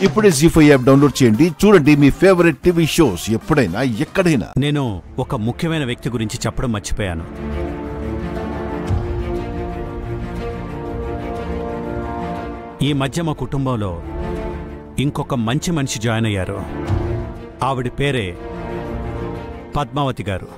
ఇప్పుడే జీ5 app download చేయండి. చూడండి మీ ఫేవరెట్ టీవీ షోస్ ఎప్పుడైనా ఎక్కడైనా. నేను ఒక ముఖ్యమైన వ్యక్తి గురించి చెప్పడం మర్చిపోయాను. ఈ మధ్య మా కుటుంబంలో ఇంకొక మంచి మనిషి జాయిన్ అయ్యారు. ఆవిడ పేరే పద్మావతి గారు.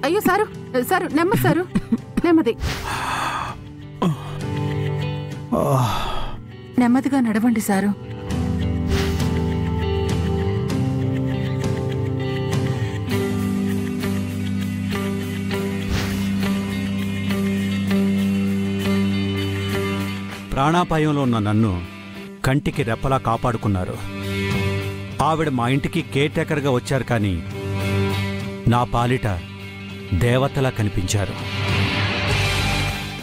అయ్యో సారు, సారు నెమ్మది, సారు నెమ్మది, నెమ్మదిగా నడవండి సారు. ప్రాణాపాయంలో ఉన్న నన్ను కంటికి రెప్పలా కాపాడుకున్నారు. ఆవిడ మా ఇంటికి కేర్ టేకర్గా వచ్చారు, కానీ నా పాలిట దేవతలా కనిపించారు.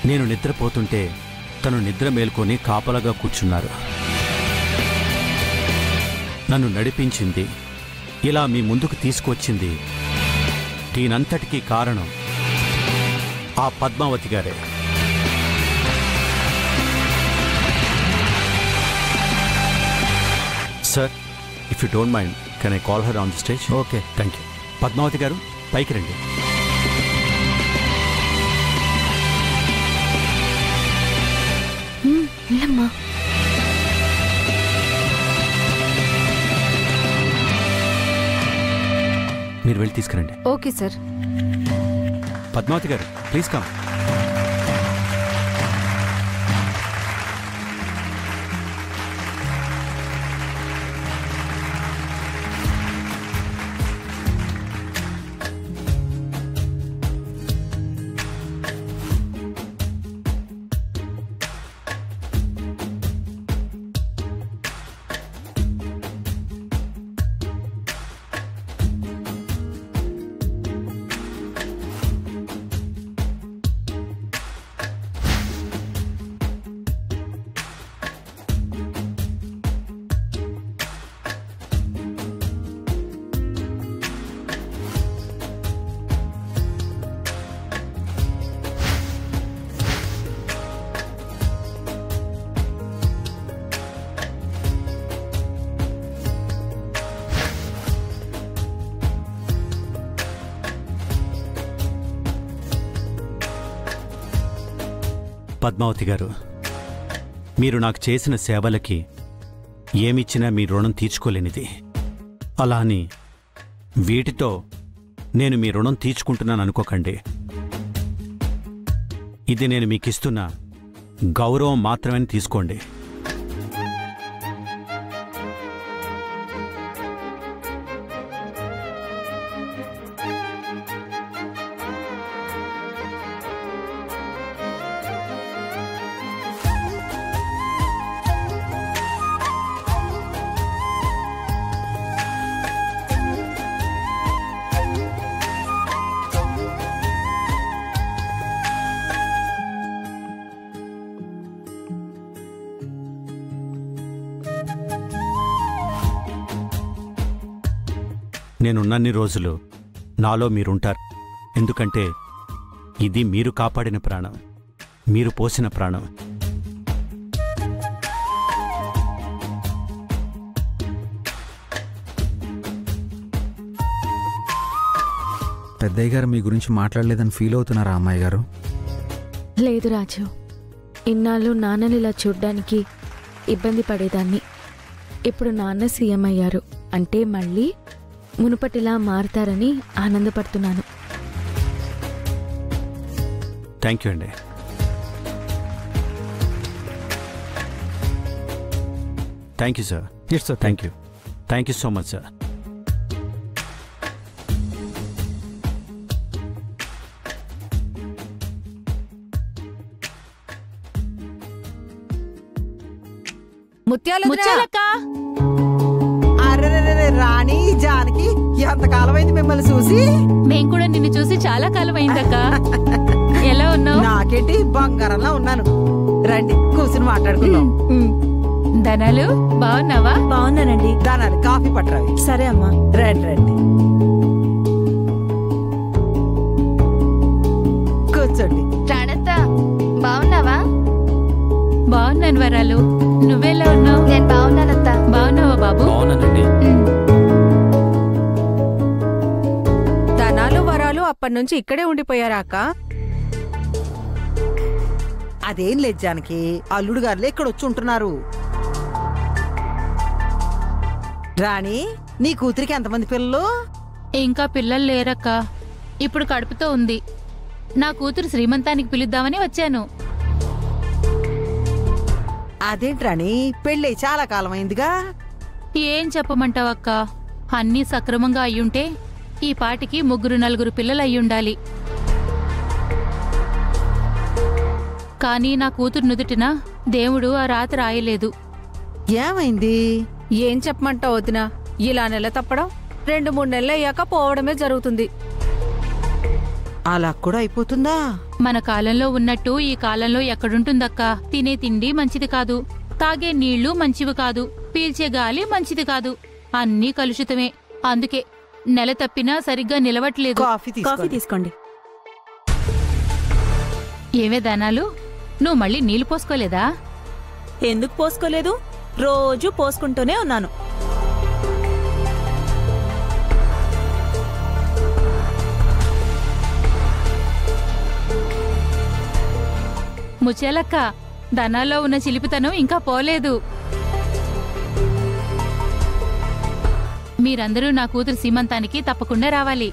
నేను నిద్రపోతుంటే తను నిద్ర మేల్కొని కాపలాగా కూర్చున్నారు. నన్ను నడిపించింది, ఇలా మీ ముందుకు తీసుకొచ్చింది, దీనంతటికీ కారణం ఆ పద్మావతి గారే. Sir, if you don't mind, can I call her on the stage? Okay, thank you. Padmavati garu, పైకి రండి. మీరు వెళ్ళి తీసుకురండి. Okay sir. పద్మావతి గారు, ప్లీజ్ కమ్. పద్మావతి గారు, మీరు నాకు చేసిన సేవలకి ఏమిచ్చినా మీ రుణం తీర్చుకోలేనిది. అలా అని వీటితో నేను మీ రుణం తీర్చుకుంటున్నాను అనుకోకండి. ఇది నేను మీకిస్తున్న గౌరవం మాత్రమే తీసుకోండి. నేనున్నన్ని రోజులు నాలో మీరుంటారు. ఎందుకంటే ఇది మీరు కాపాడిన ప్రాణం, మీరు పోసిన ప్రాణం. పెద్దయ్య గారు మీ గురించి మాట్లాడలేదని ఫీల్ అవుతున్నారా అమ్మాయి గారు? లేదు రాజు, ఇన్నాళ్ళు నాన్నని ఇలా చూడ్డానికి ఇబ్బంది పడేదాన్ని. ఇప్పుడు నాన్న సీఎం అయ్యారు అంటే మళ్ళీ మునుపటిలా మారతారని ఆనందపడుతున్నాను. థ్యాంక్ యూ అండి. Thank you sir. It's okay. Thank you. Thank you so much sir. ముత్యాలక్క అరెరెరెరె, రాణి జానకి ఎంతకాలం అయింది మిమ్మల్ని చూసి. మేం కూడా నిన్ను చూసి చాలా కాలం అయిందక్క. ఎలా ఉన్నావు? నాకేంటి బంగారంలా ఉన్నాను. రండి కూర్చుని మాట్లాడుకుందాం. ధనాలు బాగున్నావా? బాగున్నానండి. దానాలు కాఫీ పట్టరావి. సరే అమ్మా. రండి రండి కూర్చోండి. రాణత్త బాగున్నావా? బాగున్నాను వరాలు. నువ్వెలా ఉన్నావు? నేను బాగున్నానత్త. బాగున్నావా బాబు? బాగున్నానండి. ధనాలు వరాలు అప్పటినుంచి ఇక్కడే ఉండిపోయారా అక్క? అదేం లేదు జానకి, అల్లుడు గారులే ఇక్కడ వచ్చి ఉంటున్నారు. రాణి, నీ కూతురికి ఎంతమంది పిల్లలు? ఇంకా పిల్లలు లేరక్క. ఇప్పుడు కడుపుతో ఉంది. నా కూతురు శ్రీమంతానికి పిలుద్దామని వచ్చాను. అదేంటి రాణి, పెళ్ళి చాలా కాలం అయిందిగా. ఏం చెప్పమంటావక్క, అన్నీ సక్రమంగా అయ్యుంటే ఈ పాటికి 3-4 పిల్లలు అయ్యుండాలి. కానీ నా కూతురు నుదుటిన దేవుడు ఆ రాత్రి రాయలేదు. ఏమైంది? ఏం చెప్పమంటావు వదినా? ఇలా నెల తప్పడం 2-3 నెలలు అయ్యాక పోవడమే జరుగుతుంది. అలా కూడా అయిపోతుందా? మన కాలంలో ఉన్నట్టు ఈ కాలంలో ఎక్కడుంటుందక్క? తినే తిండి మంచిది కాదు, తాగే నీళ్లు మంచివి కాదు, పీల్చే గాలి మంచిది కాదు, అన్నీ కలుషితమే. అందుకే నెల తప్పినా సరిగ్గా నిలవట్లేదు. కాఫీ తీసుకోండి. ఏవే దానాలు, నువ్వు మళ్ళీ నీళ్లు పోసుకోలేదా? ఎందుకు పోసుకోలేదు? రోజు పోసుకుంటూనే ఉన్నాను. ముచ్చేలక్క, ధనాల్లో ఉన్న చిలిపితనం ఇంకా పోలేదు. మీరందరూ నా కూతురు సీమంతానికి తప్పకుండా రావాలి.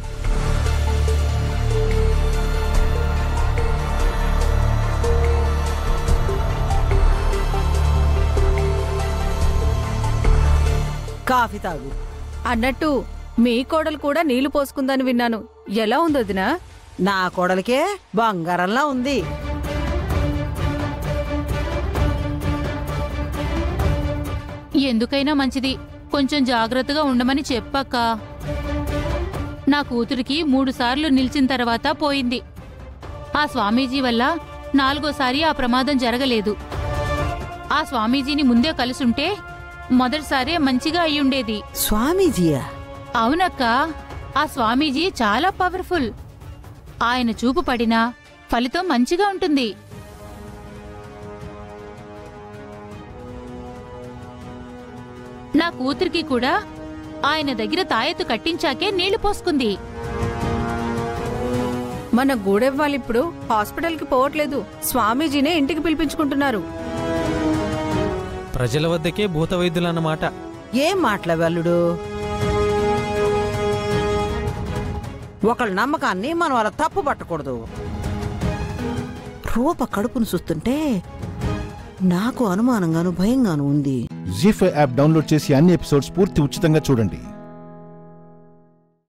కాఫీ తాగు. అన్నట్టు మీ కోడలు కూడా నీళ్లు పోసుకుందని విన్నాను. ఎలా ఉంది వదినా? నా కోడలికే బంగారంలా ఉంది. ఎందుకైనా మంచిది, కొంచెం జాగ్రత్తగా ఉండమని చెప్పక్క. నా కూతురికి 3 సార్లు నిలిచిన తర్వాత పోయింది. ఆ స్వామీజీ వల్ల 4వసారి ఆ ప్రమాదం జరగలేదు. ఆ స్వామీజీని ముందే కలుసుంటే మొదటిసారే మంచిగా అయ్యుండేది. స్వామీజీయా? అవునక్క, ఆ స్వామీజీ చాలా పవర్ఫుల్. ఆయన చూపు పడినా ఫలితం మంచిగా ఉంటుంది. నా కూతురికి కూడా ఆయన దగ్గర తాయెత్తు కట్టించాకే నీళ్లు పోసుకుంది. మన గూడెవ్వాలిప్పుడు హాస్పిటల్కి పోవట్లేదు, స్వామీజీనే ఇంటికి పిలిపించుకుంటున్నారు. ప్రజల వద్దకే భూత వైద్యులన్నమాట. ఏం మాట్లాడు అల్లుడు? ఒకళ్ళ నమ్మకాన్ని మనం అలా తప్పు పట్టకూడదు. రూప కడుపును చూస్తుంటే నాకు అనుమానంగాను భయంగాను ఉంది. జీ5 యాప్ డౌన్లోడ్ చేసి అన్ని ఎపిసోడ్స్ పూర్తి ఉచితంగా చూడండి.